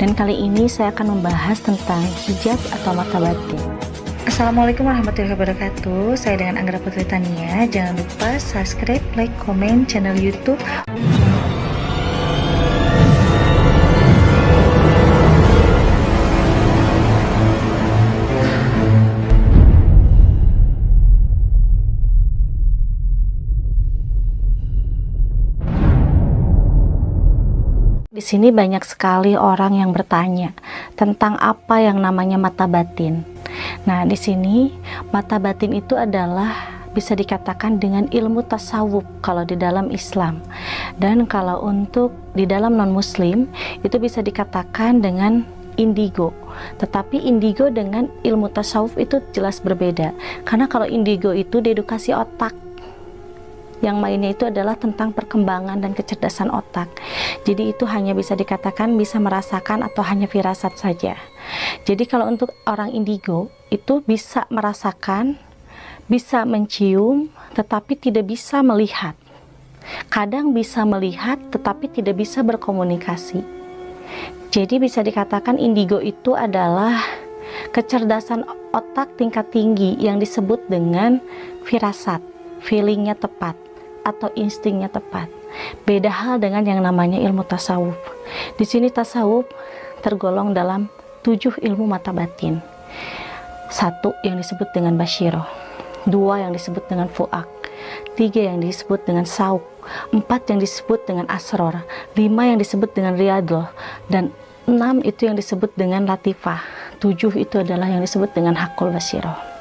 Dan kali ini saya akan membahas tentang hijab atau mata batin. Assalamualaikum warahmatullahi wabarakatuh. Saya dengan Anggra Putri Tania. Jangan lupa subscribe, like, komen channel YouTube. Di sini banyak sekali orang yang bertanya tentang apa yang namanya mata batin. Nah, di sini mata batin itu adalah bisa dikatakan dengan ilmu tasawuf kalau di dalam Islam. Dan kalau untuk di dalam non-muslim itu bisa dikatakan dengan indigo. Tetapi indigo dengan ilmu tasawuf itu jelas berbeda. Karena kalau indigo itu dedukasi otak, yang mainnya itu adalah tentang perkembangan dan kecerdasan otak. Jadi itu hanya bisa dikatakan bisa merasakan atau hanya firasat saja. Jadi kalau untuk orang indigo itu bisa merasakan, bisa mencium, tetapi tidak bisa melihat. Kadang bisa melihat tetapi tidak bisa berkomunikasi. Jadi bisa dikatakan indigo itu adalah kecerdasan otak tingkat tinggi yang disebut dengan firasat, feelingnya tepat atau instingnya tepat. Beda hal dengan yang namanya ilmu tasawuf. Di sini tasawuf tergolong dalam 7 ilmu mata batin. 1 yang disebut dengan basyiroh, 2 yang disebut dengan fuak, 3 yang disebut dengan sauk, 4 yang disebut dengan asror, 5 yang disebut dengan riyadhah, dan 6 itu yang disebut dengan latifah. 7 itu adalah yang disebut dengan hakul basyiroh.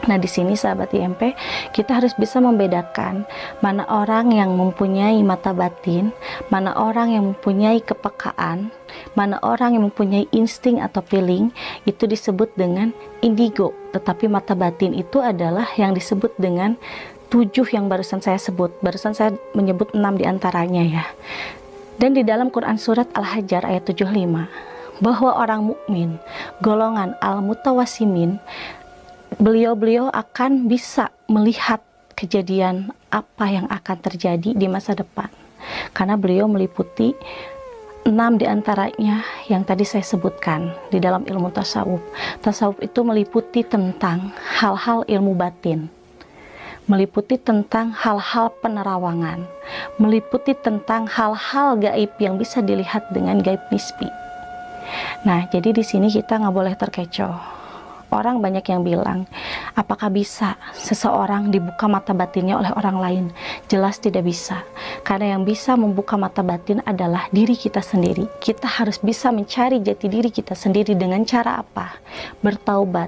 Nah, di sini sahabat IMP, kita harus bisa membedakan mana orang yang mempunyai mata batin, mana orang yang mempunyai kepekaan, mana orang yang mempunyai insting atau feeling, itu disebut dengan indigo. Tetapi mata batin itu adalah yang disebut dengan 7 yang barusan saya sebut. Barusan saya menyebut 6 diantaranya ya. Dan di dalam Quran surat Al-Hajr ayat 75, bahwa orang mukmin golongan al-mutawasimin, beliau-beliau akan bisa melihat kejadian apa yang akan terjadi di masa depan. Karena beliau meliputi 6 diantaranya yang tadi saya sebutkan di dalam ilmu tasawuf. Tasawuf itu meliputi tentang hal-hal ilmu batin, meliputi tentang hal-hal penerawangan, meliputi tentang hal-hal gaib yang bisa dilihat dengan gaib nisbi. Nah, jadi di sini kita nggak boleh terkecoh. Orang banyak yang bilang, apakah bisa seseorang dibuka mata batinnya oleh orang lain? Jelas tidak bisa. Karena yang bisa membuka mata batin adalah diri kita sendiri. Kita harus bisa mencari jati diri kita sendiri dengan cara apa? Bertaubat,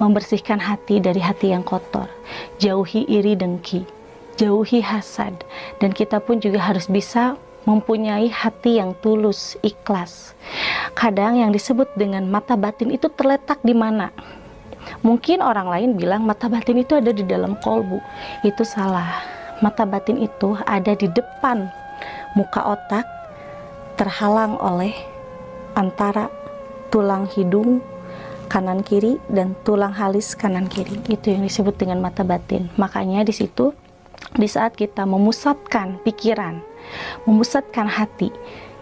membersihkan hati dari hati yang kotor, jauhi iri dengki, jauhi hasad, dan kita pun juga harus bisa mempunyai hati yang tulus, ikhlas. Kadang yang disebut dengan mata batin itu terletak di mana? Mungkin orang lain bilang mata batin itu ada di dalam kolbu. Itu salah. Mata batin itu ada di depan muka otak, terhalang oleh antara tulang hidung kanan kiri dan tulang halis kanan kiri. Itu yang disebut dengan mata batin. Makanya di situ, di saat kita memusatkan pikiran, memusatkan hati,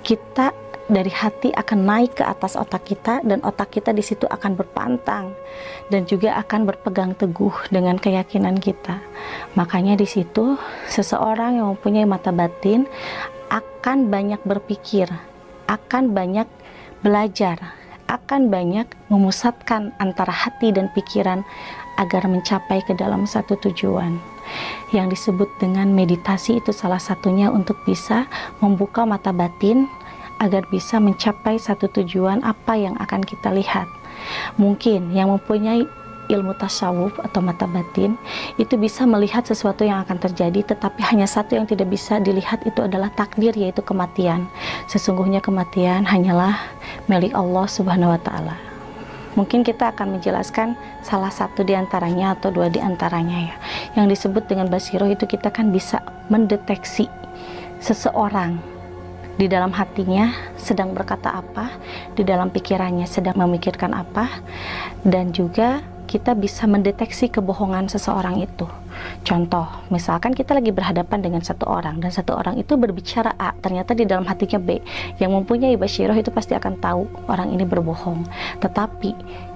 kita dari hati akan naik ke atas otak kita, dan otak kita di situ akan berpantang dan juga akan berpegang teguh dengan keyakinan kita. Makanya di situ seseorang yang mempunyai mata batin akan banyak berpikir, akan banyak belajar, akan banyak memusatkan antara hati dan pikiran agar mencapai ke dalam satu tujuan. Yang disebut dengan meditasi itu salah satunya untuk bisa membuka mata batin agar bisa mencapai satu tujuan apa yang akan kita lihat. Mungkin yang mempunyai ilmu tasawuf atau mata batin itu bisa melihat sesuatu yang akan terjadi, tetapi hanya satu yang tidak bisa dilihat, itu adalah takdir, yaitu kematian. Sesungguhnya kematian hanyalah milik Allah Subhanahu wa Ta'ala. Mungkin kita akan menjelaskan salah satu diantaranya atau 2 diantaranya ya. Yang disebut dengan basyiroh itu kita kan bisa mendeteksi seseorang di dalam hatinya sedang berkata apa, di dalam pikirannya sedang memikirkan apa, dan juga kita bisa mendeteksi kebohongan seseorang itu. Contoh, misalkan kita lagi berhadapan dengan satu orang, dan satu orang itu berbicara A, ternyata di dalam hatinya B. Yang mempunyai basyirah itu pasti akan tahu orang ini berbohong. Tetapi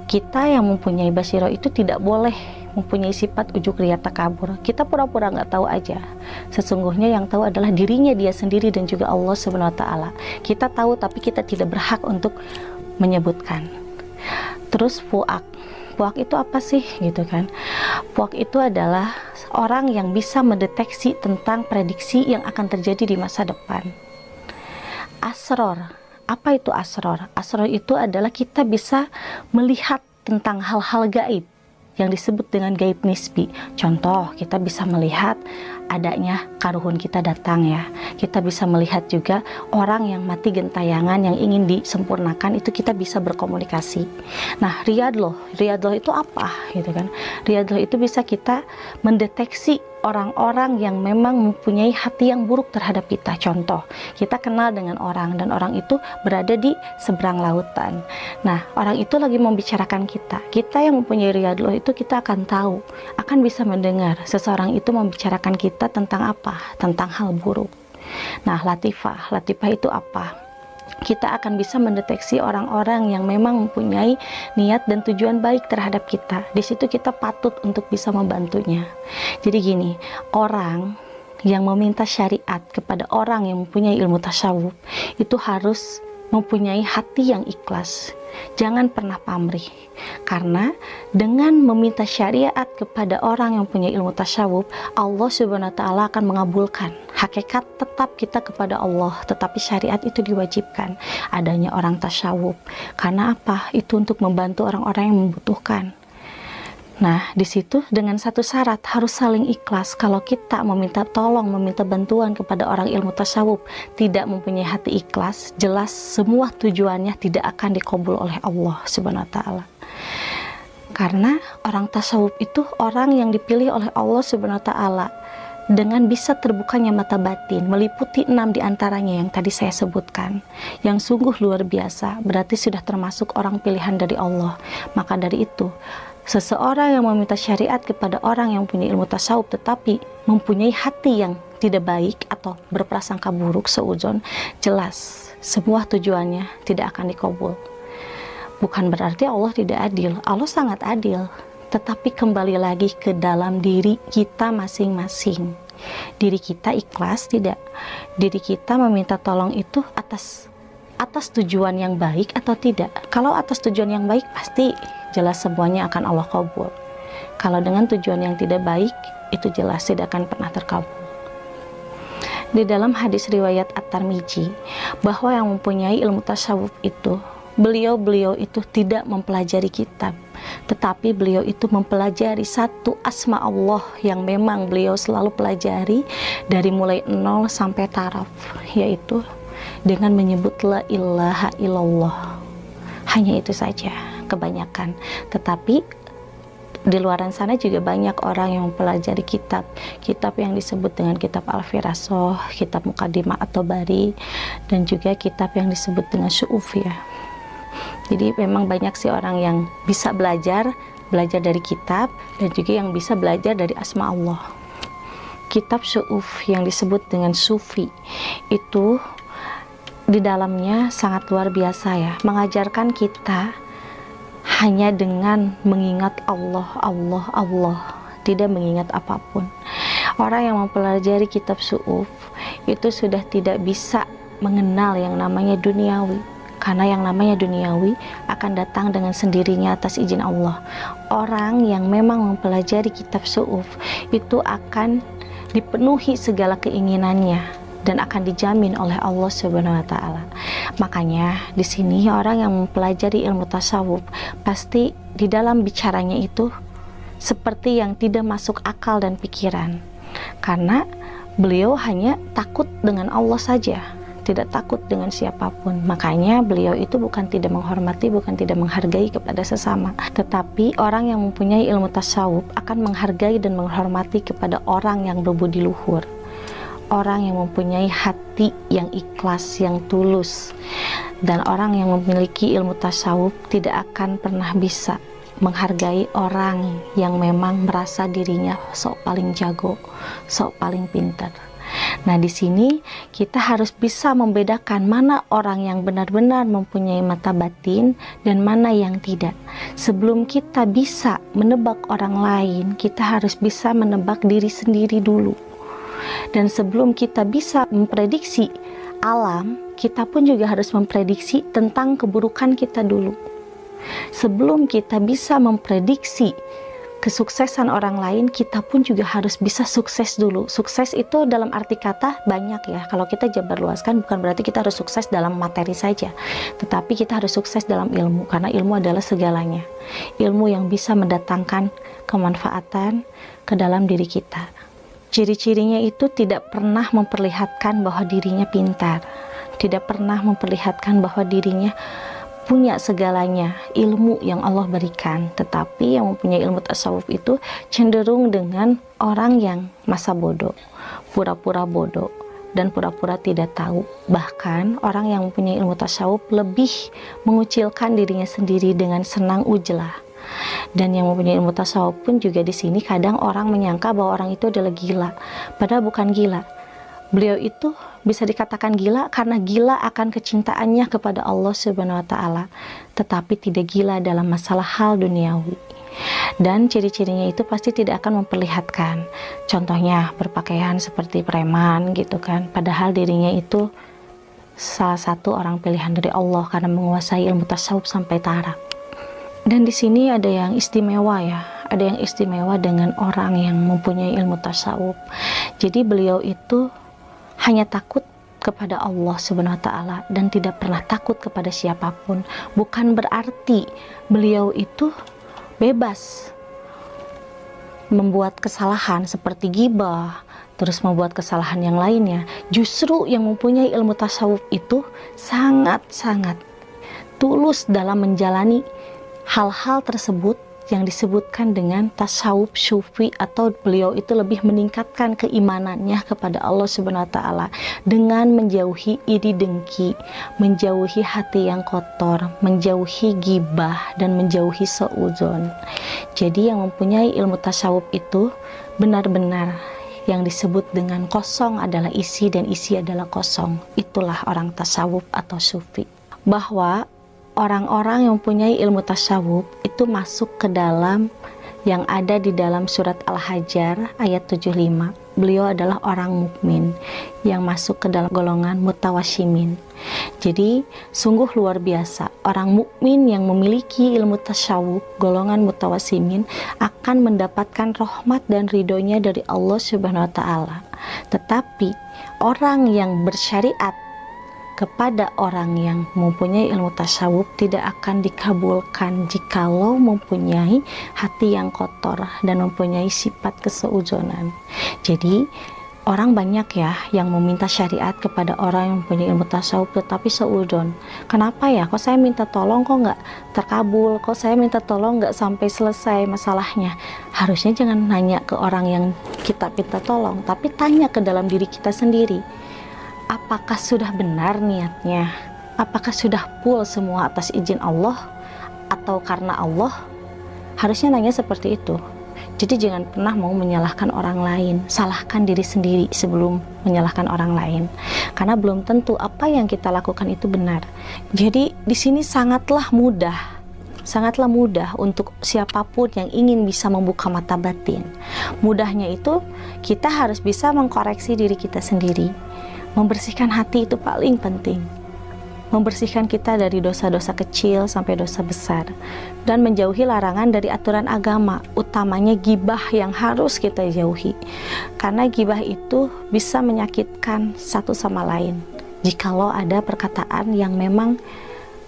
kita yang mempunyai basyirah itu tidak boleh mempunyai sifat ujuk riya takabur. Kita pura-pura nggak tahu aja. Sesungguhnya yang tahu adalah dirinya dia sendiri dan juga Allah Subhanahu wa taala. Kita tahu tapi kita tidak berhak untuk menyebutkan. Terus fuak. Puak itu apa sih gitu kan? Puak itu adalah orang yang bisa mendeteksi tentang prediksi yang akan terjadi di masa depan. Asror, apa itu asror? Asror itu adalah kita bisa melihat tentang hal-hal gaib yang disebut dengan gaib nisbi. Contoh, kita bisa melihat adanya karuhun kita datang ya. Kita bisa melihat juga orang yang mati gentayangan yang ingin disempurnakan, itu kita bisa berkomunikasi. Nah, riyadloh itu apa gitu kan? Riyadloh itu bisa kita mendeteksi orang-orang yang memang mempunyai hati yang buruk terhadap kita. Contoh, kita kenal dengan orang dan orang itu berada di seberang lautan. Nah, orang itu lagi membicarakan kita. Kita yang mempunyai riyadloh itu kita akan tahu, akan bisa mendengar seseorang itu membicarakan kita tentang apa? Tentang hal buruk. Nah, latifah itu apa? Kita akan bisa mendeteksi orang-orang yang memang mempunyai niat dan tujuan baik terhadap kita. Di situ kita patut untuk bisa membantunya. Jadi gini, orang yang meminta syariat kepada orang yang mempunyai ilmu tasawuf itu harus mempunyai hati yang ikhlas. Jangan pernah pamrih, karena dengan meminta syariat kepada orang yang punya ilmu tasawuf, Allah Subhanahu wa taala akan mengabulkan. Hakikat tetap kita kepada Allah, tetapi syariat itu diwajibkan adanya orang tasawuf. Karena apa? Itu untuk membantu orang-orang yang membutuhkan. Nah, di situ dengan satu syarat, harus saling ikhlas. Kalau kita meminta tolong, meminta bantuan kepada orang ilmu tasawuf, tidak mempunyai hati ikhlas, jelas semua tujuannya tidak akan dikabul oleh Allah Subhanahu wa taala. Karena orang tasawuf itu orang yang dipilih oleh Allah Subhanahu wa taala dengan bisa terbukanya mata batin, meliputi 6 diantaranya yang tadi saya sebutkan, yang sungguh luar biasa, berarti sudah termasuk orang pilihan dari Allah. Maka dari itu, seseorang yang meminta syariat kepada orang yang punya ilmu tasawuf tetapi mempunyai hati yang tidak baik atau berprasangka buruk, seuzon, jelas semua tujuannya tidak akan dikabul. Bukan berarti Allah tidak adil, Allah sangat adil, tetapi kembali lagi ke dalam diri kita masing-masing. Diri kita ikhlas tidak? Diri kita meminta tolong itu atas tujuan yang baik atau tidak? Kalau atas tujuan yang baik, pasti jelas semuanya akan Allah kabul. Kalau dengan tujuan yang tidak baik, itu jelas tidak akan pernah terkabul. Di dalam hadis riwayat At-Tirmidzi, bahwa yang mempunyai ilmu tasawuf itu, beliau itu tidak mempelajari kitab, tetapi beliau itu mempelajari satu asma Allah yang memang beliau selalu pelajari dari mulai 0 sampai taraf, yaitu dengan menyebut la ilaha illallah. Hanya itu saja kebanyakan. Tetapi di luaran sana juga banyak orang yang mempelajari kitab yang disebut dengan kitab Al-Firasoh, kitab Muqaddimah atau Bari, dan juga kitab yang disebut dengan Syu'uf ya. Jadi memang banyak sih orang yang bisa belajar dari kitab, dan juga yang bisa belajar dari asma Allah. Kitab Syu'uf yang disebut dengan Sufi itu di dalamnya sangat luar biasa ya, mengajarkan kita hanya dengan mengingat Allah, tidak mengingat apapun. Orang yang mempelajari kitab Syu'uf itu sudah tidak bisa mengenal yang namanya duniawi, karena yang namanya duniawi akan datang dengan sendirinya atas izin Allah. Orang yang memang mempelajari kitab Syu'uf itu akan dipenuhi segala keinginannya dan akan dijamin oleh Allah Subhanahu wa taala. Makanya di sini orang yang mempelajari ilmu tasawuf pasti di dalam bicaranya itu seperti yang tidak masuk akal dan pikiran. Karena beliau hanya takut dengan Allah saja, tidak takut dengan siapapun. Makanya beliau itu bukan tidak menghormati, bukan tidak menghargai kepada sesama, tetapi orang yang mempunyai ilmu tasawuf akan menghargai dan menghormati kepada orang yang berbudi luhur, orang yang mempunyai hati yang ikhlas, yang tulus. Dan orang yang memiliki ilmu tasawuf tidak akan pernah bisa menghargai orang yang memang merasa dirinya sok paling jago, sok paling pintar. Nah, di sini kita harus bisa membedakan mana orang yang benar-benar mempunyai mata batin dan mana yang tidak. Sebelum kita bisa menebak orang lain, kita harus bisa menebak diri sendiri dulu. Dan sebelum kita bisa memprediksi alam, kita pun juga harus memprediksi tentang keburukan kita dulu. Sebelum kita bisa memprediksi kesuksesan orang lain, kita pun juga harus bisa sukses dulu. Sukses itu dalam arti kata banyak ya. Kalau kita jabarluaskan, bukan berarti kita harus sukses dalam materi saja, tetapi kita harus sukses dalam ilmu, karena ilmu adalah segalanya. Ilmu yang bisa mendatangkan kemanfaatan ke dalam diri kita. Ciri-cirinya itu tidak pernah memperlihatkan bahwa dirinya pintar, tidak pernah memperlihatkan bahwa dirinya punya segalanya ilmu yang Allah berikan. Tetapi yang mempunyai ilmu tasawuf itu cenderung dengan orang yang masa bodoh, pura-pura bodoh dan pura-pura tidak tahu. Bahkan orang yang mempunyai ilmu tasawuf lebih mengucilkan dirinya sendiri dengan senang ujlah. Dan yang mempunyai ilmu tasawuf pun juga di sini kadang orang menyangka bahwa orang itu adalah gila, padahal bukan gila. Beliau itu bisa dikatakan gila karena gila akan kecintaannya kepada Allah Subhanahu wa Ta'ala, tetapi tidak gila dalam masalah hal duniawi. Dan ciri-cirinya itu pasti tidak akan memperlihatkan. Contohnya berpakaian seperti preman gitu kan, padahal dirinya itu salah satu orang pilihan dari Allah karena menguasai ilmu tasawuf sampai taraf. Dan di sini ada yang istimewa ya, ada yang istimewa dengan orang yang mempunyai ilmu tasawuf. Jadi beliau itu hanya takut kepada Allah Subhanahu wa Ta'ala dan tidak pernah takut kepada siapapun. Bukan berarti beliau itu bebas membuat kesalahan seperti ghibah, terus membuat kesalahan yang lainnya. Justru yang mempunyai ilmu tasawuf itu sangat-sangat tulus dalam menjalani hal-hal tersebut yang disebutkan dengan tasawuf syufi, atau beliau itu lebih meningkatkan keimanannya kepada Allah Subhanahu wa Ta'ala dengan menjauhi iri dengki, menjauhi hati yang kotor, menjauhi ghibah dan menjauhi suudzon. Jadi yang mempunyai ilmu tasawuf itu benar-benar yang disebut dengan kosong adalah isi dan isi adalah kosong. Itulah orang tasawuf atau sufi. Bahwa orang-orang yang mempunyai ilmu tasawuf itu masuk ke dalam yang ada di dalam surat Al-Hajar ayat 75. Beliau adalah orang mukmin yang masuk ke dalam golongan mutawasyimin. Jadi sungguh luar biasa, orang mukmin yang memiliki ilmu tasawuf golongan mutawasyimin akan mendapatkan rahmat dan ridhonya dari Allah Subhanahu wa Ta'ala. Tetapi orang yang bersyariat kepada orang yang mempunyai ilmu tasawuf tidak akan dikabulkan jikalau mempunyai hati yang kotor dan mempunyai sifat keseuzonan. Jadi orang banyak ya yang meminta syariat kepada orang yang mempunyai ilmu tasawuf tetapi seudon. Kenapa ya? Kok saya minta tolong kok nggak terkabul? Kok saya minta tolong nggak sampai selesai masalahnya? Harusnya jangan nanya ke orang yang kita minta tolong, tapi tanya ke dalam diri kita sendiri. Apakah sudah benar niatnya? Apakah sudah full semua atas izin Allah atau karena Allah? Harusnya nanya seperti itu. Jadi jangan pernah mau menyalahkan orang lain, salahkan diri sendiri sebelum menyalahkan orang lain. Karena belum tentu apa yang kita lakukan itu benar. Jadi di sini sangatlah mudah untuk siapapun yang ingin bisa membuka mata batin. Mudahnya itu kita harus bisa mengkoreksi diri kita sendiri. Membersihkan hati itu paling penting. Membersihkan kita dari dosa-dosa kecil sampai dosa besar. Dan menjauhi larangan dari aturan agama, utamanya ghibah yang harus kita jauhi. Karena ghibah itu bisa menyakitkan satu sama lain. Jikalau ada perkataan yang memang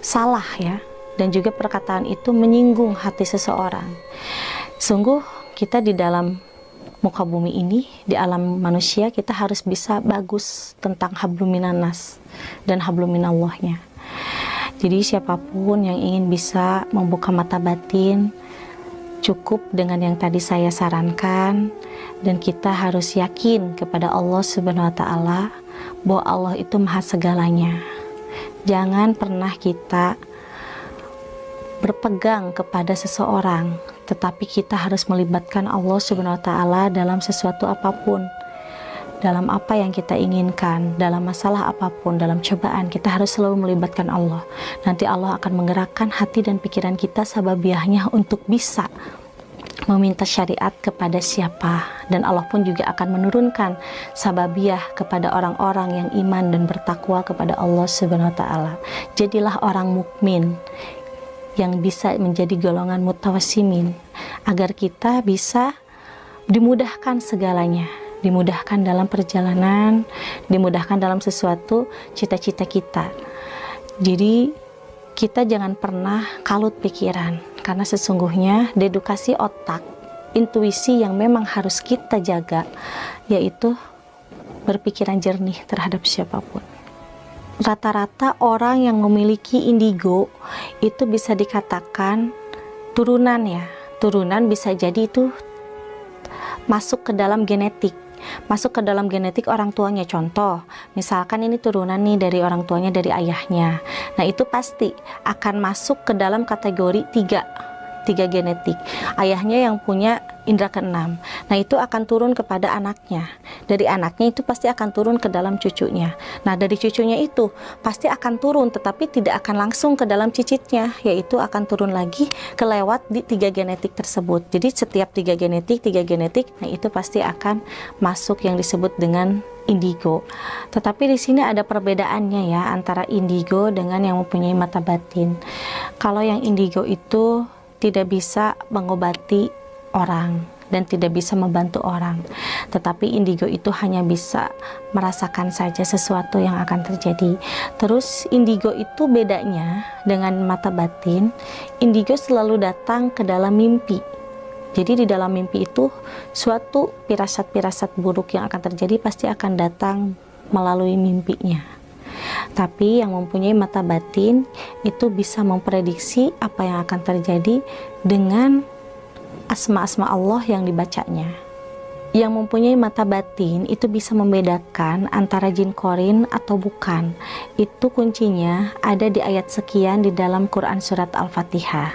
salah ya, dan juga perkataan itu menyinggung hati seseorang. Sungguh kita di dalam muka bumi ini, di alam manusia, kita harus bisa bagus tentang habluminanas dan habluminallahnya. Jadi siapapun yang ingin bisa membuka mata batin, Cukup dengan yang tadi saya sarankan, dan kita harus yakin kepada Allah Subhanahu wa Ta'ala bahwa Allah itu maha segalanya. Jangan pernah kita berpegang kepada seseorang, tetapi kita harus melibatkan Allah Subhanahu wa Ta'ala dalam sesuatu apapun, dalam apa yang kita inginkan, dalam masalah apapun, dalam cobaan, kita harus selalu melibatkan Allah. Nanti Allah akan menggerakkan hati dan pikiran kita sababiahnya untuk bisa meminta syariat kepada siapa, dan Allah pun juga akan menurunkan sababiah kepada orang-orang yang iman dan bertakwa kepada Allah Subhanahu wa Ta'ala. Jadilah orang mukmin yang bisa menjadi golongan mutawassimin, agar kita bisa dimudahkan segalanya, dimudahkan dalam perjalanan, dimudahkan dalam sesuatu cita-cita kita. Jadi kita jangan pernah kalut pikiran, karena sesungguhnya dedukasi otak, intuisi yang memang harus kita jaga, yaitu berpikiran jernih terhadap siapapun. Rata-rata orang yang memiliki indigo itu bisa dikatakan turunan ya. Turunan bisa jadi itu masuk ke dalam genetik. Masuk ke dalam genetik orang tuanya. Contoh, misalkan ini turunan nih dari orang tuanya, dari ayahnya. Nah, itu pasti akan masuk ke dalam kategori tiga genetik. Ayahnya yang punya indera keenam, nah itu akan turun kepada anaknya. Dari anaknya itu pasti akan turun ke dalam cucunya. Nah, dari cucunya itu pasti akan turun, tetapi tidak akan langsung ke dalam cicitnya, yaitu akan turun lagi kelewat di 3 genetik tersebut. Jadi setiap 3 genetik, nah itu pasti akan masuk yang disebut dengan indigo. Tetapi di sini ada perbedaannya ya, antara indigo dengan yang mempunyai mata batin. Kalau yang indigo itu tidak bisa mengobati orang dan tidak bisa membantu orang, tetapi indigo itu hanya bisa merasakan saja sesuatu yang akan terjadi. Terus indigo itu bedanya dengan mata batin, indigo selalu datang ke dalam mimpi. Jadi di dalam mimpi itu suatu pirasat-pirasat buruk yang akan terjadi pasti akan datang melalui mimpinya. Tapi yang mempunyai mata batin itu bisa memprediksi apa yang akan terjadi dengan asma-asma Allah yang dibacanya. Yang mempunyai mata batin itu bisa membedakan antara jin korin atau bukan. Itu kuncinya ada di ayat sekian di dalam Quran surat Al-Fatihah.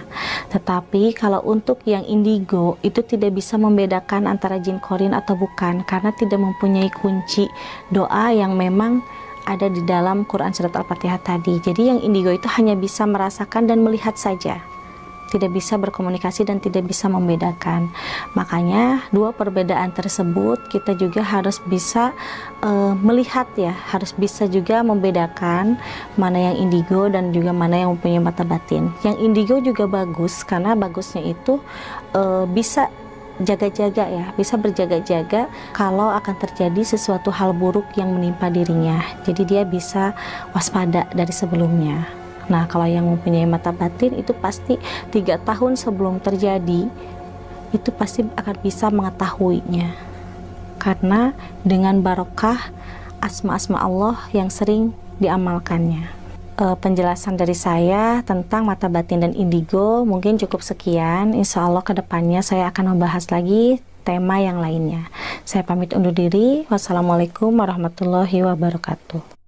Tetapi kalau untuk yang indigo itu tidak bisa membedakan antara jin korin atau bukan, karena tidak mempunyai kunci doa yang memang ada di dalam Quran surat Al-Fatihah tadi. Jadi yang indigo itu hanya bisa merasakan dan melihat saja, tidak bisa berkomunikasi dan tidak bisa membedakan. Makanya dua perbedaan tersebut kita juga harus bisa melihat ya, harus bisa juga membedakan mana yang indigo dan juga mana yang mempunyai mata batin. Yang indigo juga bagus, karena bagusnya itu bisa jaga-jaga ya, bisa berjaga-jaga kalau akan terjadi sesuatu hal buruk yang menimpa dirinya. Jadi dia bisa waspada dari sebelumnya. Nah, kalau yang mempunyai mata batin itu pasti 3 tahun sebelum terjadi itu pasti akan bisa mengetahuinya, karena dengan barokah asma-asma Allah yang sering diamalkannya. Penjelasan dari saya tentang mata batin dan indigo mungkin cukup sekian. Insya Allah kedepannya saya akan membahas lagi tema yang lainnya. Saya pamit undur diri. Wassalamualaikum warahmatullahi wabarakatuh.